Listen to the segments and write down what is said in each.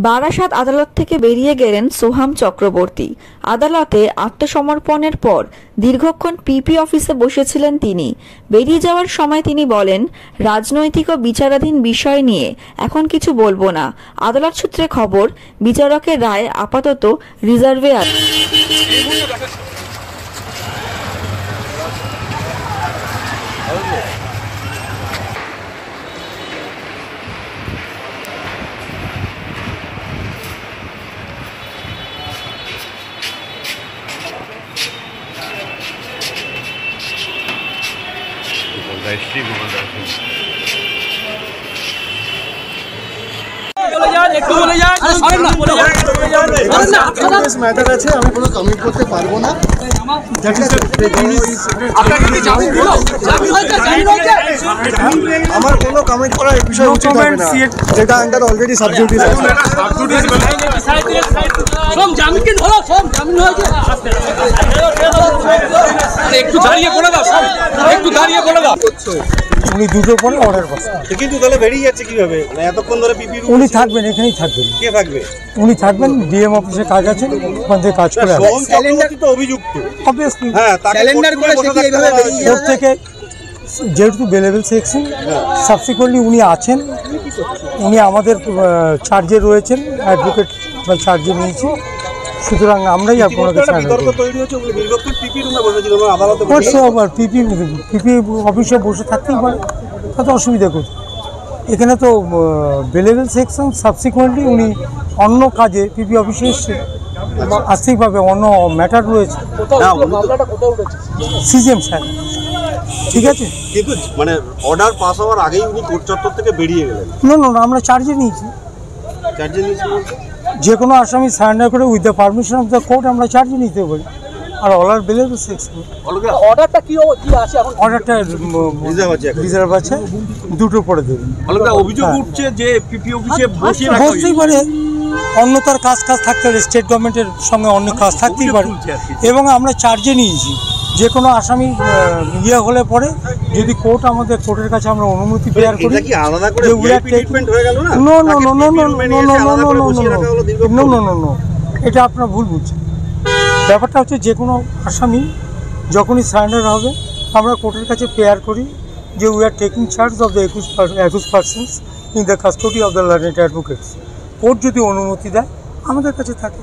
বারাসাত আদালত থেকে বেরিয়ে গেলেন সোহাম চক্রবর্তী। আদালতে আত্মসমর্পণের পর দীর্ঘক্ষণ পিপি অফিসে বসেছিলেন তিনি। বেরিয়ে যাওয়ার সময় তিনি বলেন, রাজনৈতিক ও বিচারাধীন বিষয় নিয়ে এখন কিছু বলবো না। আদালত সূত্রে খবর, বিচারকের রায় আপাতত রিজার্ভে আছে। ম্যাটার আছে, আমি কোনো কমেন্ট করতে পারবো না। আমার কোনো কমেন্ট করার বিষয় উচিত হবে না, যেটা আন্ডার অলরেডি সাবজুডিস আছে। একটু দাঁড়িয়ে বলে দাও, একটু দাঁড়িয়ে বলে দাও। উনি দুটোর পরে অর্ডার করছেন, কিন্তু তাহলে বেরিয়ে যাচ্ছে কিভাবে? এতক্ষণ ধরে পিপি উনি থাকবেন, এখানেই থাকবেন। কে থাকবে? উনি থাকবেন, ডিএম অফিসে কাজ আছে, ওখান থেকে কাজ করে আসবেন। ক্যালেন্ডার তো অভিযুক্ত, অবভিয়াসলি হ্যাঁ, ক্যালেন্ডার করে কোর্ট থেকে যেহেতু বেলেবেল সেকশন, সাবসিকুয়েন্টলি উনি আছেন, উনি আমাদের চার্জে রয়েছেন, অ্যাডভোকেট বা চার্জে নিয়েছি, সুতরাং আমরাই আপনার কাছে আবার পিপি অফিসে বসে থাকতেই পারে, তাতে অসুবিধা কোথায়? এখানে তো বেলেবেল সেকশন, সাবসিকুয়েন্টলি উনি অন্য কাজে পিপি অফিসে এসছে, আসতেই পারবে, অন্য ম্যাটার রয়েছে। সিজিএম স্যার, ঠিক আছে, কিন্তু মানে অর্ডার পাস হওয়ার আগেই উনি কোর্ট চত্বর থেকে বেরিয়ে গেলেন। না, আমরা চার্জে নিয়েছি। চার্জে নিয়েছি যে কোনো আসামি সারেন্ডার করে with the permission of the court আমরা চার্জে নিতে পারি। আর অর্ডার বেলেবেল সেকশন, অর্ডারটা কি আছে এখন? অর্ডারটা রিজার্ভ আছে, দুটো পরে দেবেন। অভিযোগ উঠছে যে পিপি অফিসে বসতেই পারে, অন্য তার কাজ থাকতে পারে, স্টেট গভর্নমেন্টের সঙ্গে অন্য কাজ থাকতেই পারে, এবং আমরা চার্জে নিয়েছি। যে কোনো আসামি ইয়ে হলে পরে যদি কোর্টের কাছে আমরা অনুমতি পেয়ার করি, এটা আপনার ভুল বুঝছেন। ব্যাপারটা হচ্ছে, যে কোনো আসামি যখনই সারেন্ডার হবে, আমরা কোর্টের কাছে পেয়ার করি যে we are taking charge of the 21 persons in the custody of the learned advocates. Court যদি অনুমতি দেয় আমাদের কাছে থাকে,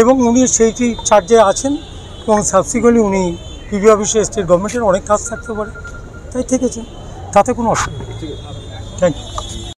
এবং উনি সেইটি চার্জে আছেন, এবং সাবসিকুয়েন্টলি উনি পিপি অফিসে স্টেট গভর্নমেন্টের অনেক কাজ থাকতে পারে, তাই থেকেছেন, তাতে কোনো অসুবিধা নেই। Thank you.